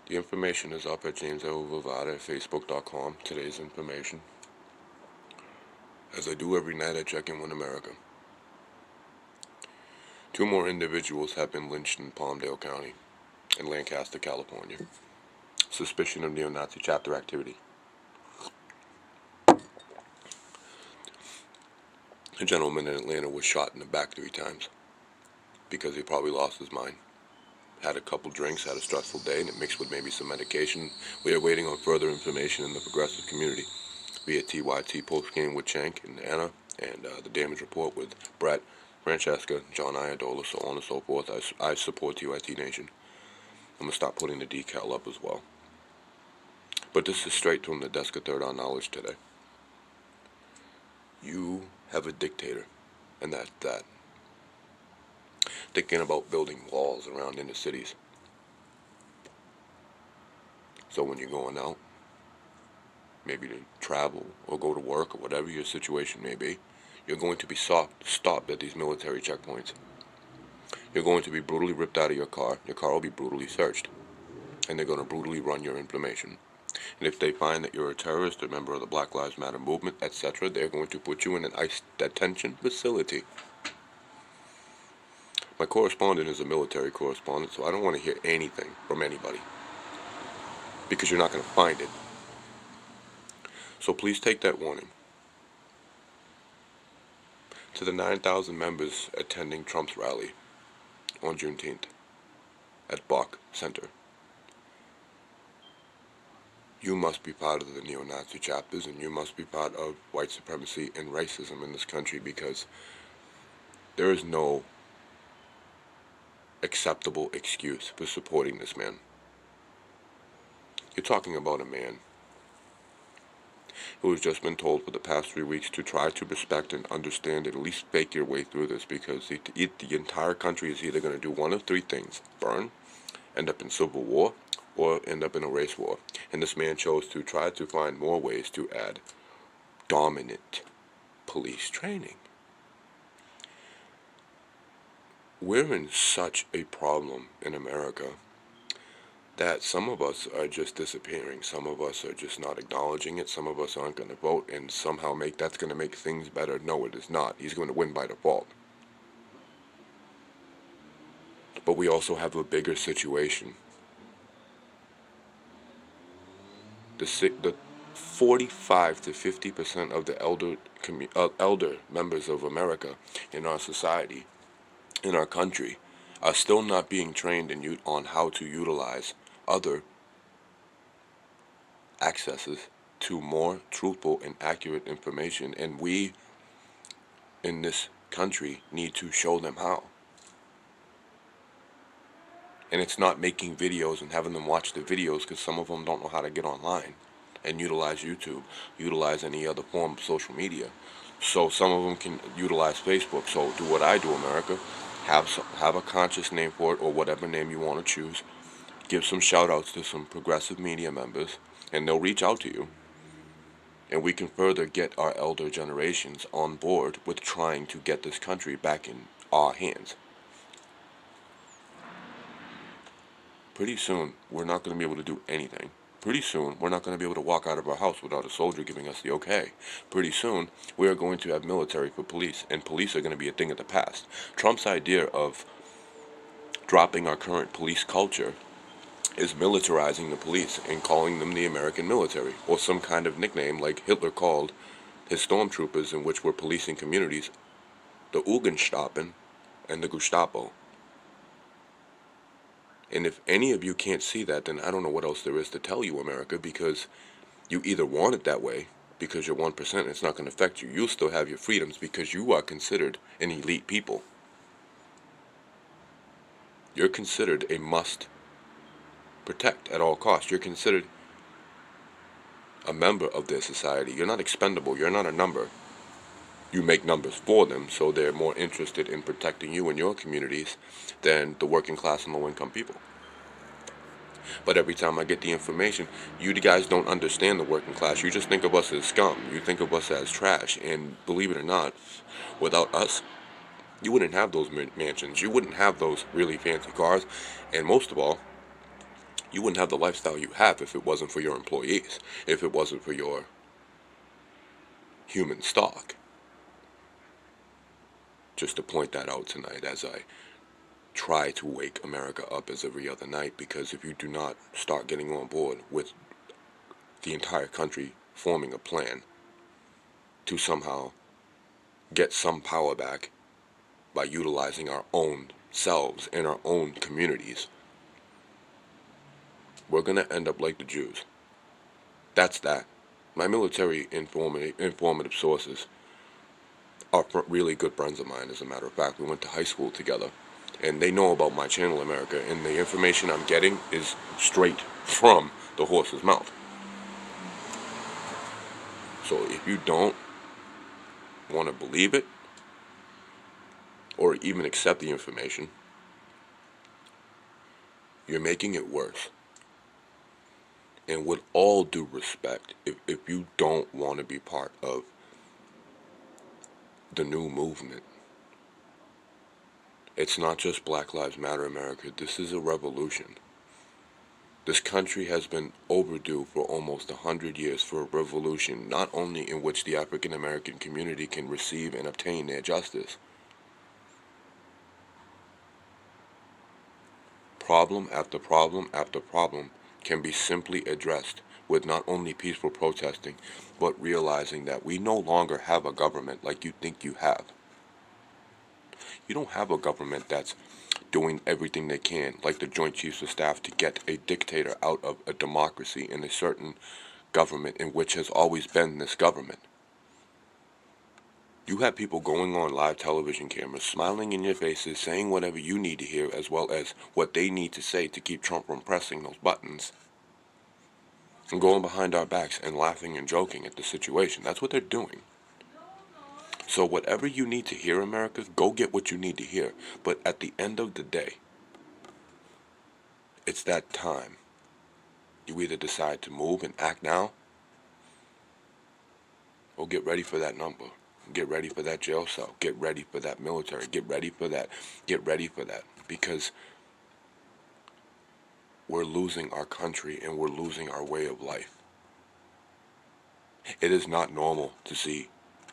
The information is up at James L. Vivada at Facebook.com. Today's information. As I do every night, I check in with America. 2 more individuals have been lynched in Palmdale County in Lancaster, California. Suspicion of neo-Nazi chapter activity. A gentleman in Atlanta was shot in the back 3 times because he probably lost his mind. Had a couple drinks, had a stressful day, and it mixed with maybe some medication. We are waiting on further information in the progressive community via TYT post-game with Cenk and Anna, and the damage report with Brett, Francesca, John Iadola, so on and so forth. I support TYT Nation. I'm going to start putting the decal up as well. But this is straight from the desk of Third on Knowledge today. You have a dictator, and that's that. Thinking about building walls around inner cities. So when you're going out, maybe to travel or go to work or whatever your situation may be, you're going to be stopped at these military checkpoints. You're going to be brutally ripped out of your car. Your car will be brutally searched. And they're going to brutally run your information. And if they find that you're a terrorist, a member of the Black Lives Matter movement, etc., they're going to put you in an ICE detention facility. My correspondent is a military correspondent, so I don't want to hear anything from anybody. Because you're not going to find it. So please take that warning. To the 9,000 members attending Trump's rally on Juneteenth at Bach Center. You must be part of the neo-Nazi chapters, and you must be part of white supremacy and racism in this country, because there is no acceptable excuse for supporting this man. You're talking about a man who has just been told for the past 3 weeks to try to respect and understand, at least fake your way through this, because the entire country is either going to do one of 3 things: burn, end up in civil war, or end up in a race war. And this man chose to try to find more ways to add dominant police training. We're in such a problem in America that some of us are just disappearing. Some of us are just not acknowledging it. Some of us aren't going to vote and somehow that's going to make things better. No, it is not. He's going to win by default. But we also have a bigger situation. The 45 to 50% of the elder members of America in our society, in our country, are still not being trained on how to utilize other accesses to more truthful and accurate information, and we in this country need to show them how. And it's not making videos and having them watch the videos, because some of them don't know how to get online and utilize YouTube, utilize any other form of social media. So some of them can utilize Facebook. So do what I do, America. Have a conscious name for it, or whatever name you want to choose. Give some shout outs to some progressive media members, and they'll reach out to you. And we can further get our elder generations on board with trying to get this country back in our hands. Pretty soon, we're not going to be able to do anything. Pretty soon, we're not going to be able to walk out of our house without a soldier giving us the okay. Pretty soon, we are going to have military for police, and police are going to be a thing of the past. Trump's idea of dropping our current police culture is militarizing the police and calling them the American military, or some kind of nickname like Hitler called his stormtroopers, in which were policing communities, the Ugenstappen and the Gestapo. And if any of you can't see that, then I don't know what else there is to tell you, America, because you either want it that way, because you're 1% and it's not going to affect you. You'll still have your freedoms because you are considered an elite people. You're considered a must protect at all costs. You're considered a member of their society. You're not expendable. You're not a number. You make numbers for them, so they're more interested in protecting you and your communities than the working class and low-income people. But every time I get the information, you guys don't understand the working class. You just think of us as scum. You think of us as trash. And believe it or not, without us, you wouldn't have those mansions. You wouldn't have those really fancy cars. And most of all, You wouldn't have the lifestyle you have if it wasn't for your employees, if it wasn't for your human stock. Just to point that out tonight as I try to wake America up as every other night, because if you do not start getting on board with the entire country forming a plan to somehow get some power back by utilizing our own selves in our own communities, we're going to end up like the Jews. That's that. My military informative sources are really good friends of mine, as a matter of fact. We went to high school together, and they know about my channel, America, and the information I'm getting is straight from the horse's mouth. So if you don't want to believe it, or even accept the information, you're making it worse. And with all due respect, if you don't want to be part of the new movement, it's not just Black Lives Matter, America. This is a revolution. This country has been overdue for almost 100 years for a revolution, not only in which the African American community can receive and obtain their justice. Problem after problem after problem can be simply addressed with not only peaceful protesting, but realizing that we no longer have a government like you think you have. You don't have a government that's doing everything they can, like the Joint Chiefs of Staff, to get a dictator out of a democracy in a certain government in which has always been this government. You have people going on live television cameras, smiling in your faces, saying whatever you need to hear, as well as what they need to say to keep Trump from pressing those buttons, and going behind our backs and laughing and joking at the situation. That's what they're doing. So whatever you need to hear, America, go get what you need to hear. But at the end of the day, it's that time. You either decide to move and act now, or get ready for that number. Get ready for that jail cell. Get ready for that military. Get ready for that. Get ready for that. Because we're losing our country and we're losing our way of life. It is not normal to see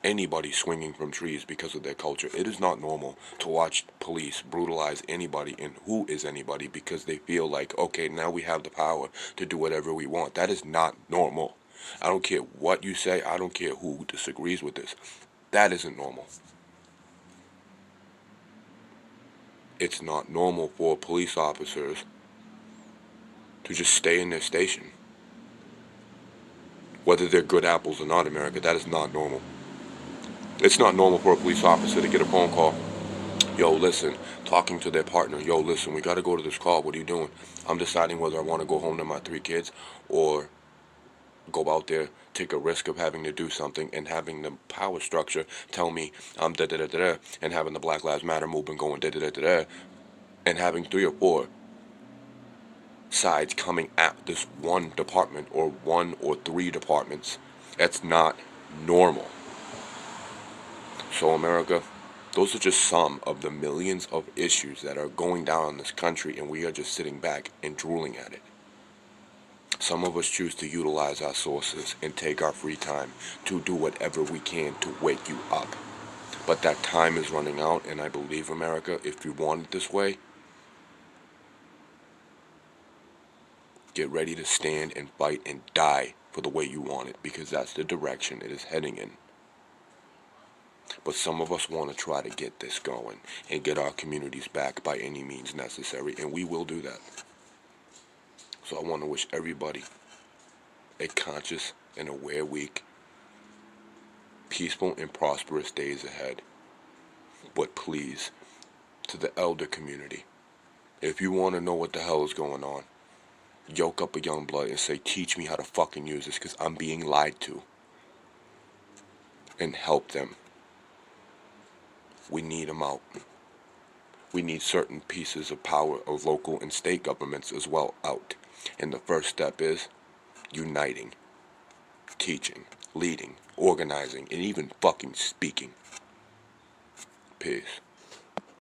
anybody swinging from trees because of their culture. It is not normal to watch police brutalize anybody and who is anybody because they feel like, okay, now we have the power to do whatever we want. That is not normal. I don't care what you say. I don't care who disagrees with this. That isn't normal. It's not normal for police officers to just stay in their station. Whether they're good apples or not, America, that is not normal. It's not normal for a police officer to get a phone call. Yo, listen, talking to their partner. Yo, listen, we got to go to this call. What are you doing? I'm deciding whether I want to go home to my 3 kids or go out there, take a risk of having to do something, and having the power structure tell me I'm da-da-da-da-da, and having the Black Lives Matter movement going da-da-da-da-da, and having 3 or 4 sides coming at this one department or 1 or 3 departments. That's not normal. So America, those are just some of the millions of issues that are going down in this country, and we are just sitting back and drooling at it. Some of us choose to utilize our sources and take our free time to do whatever we can to wake you up. But that time is running out, and I believe, America, if you want it this way, get ready to stand and fight and die for the way you want it, because that's the direction it is heading in. But some of us want to try to get this going and get our communities back by any means necessary, and we will do that. So I want to wish everybody a conscious and aware week, peaceful and prosperous days ahead. But please, to the elder community, if you want to know what the hell is going on, yoke up a young blood and say, teach me how to fucking use this, because I'm being lied to. And help them. We need them out. We need certain pieces of power of local and state governments as well out. And the first step is uniting, teaching, leading, organizing, and even fucking speaking. Peace.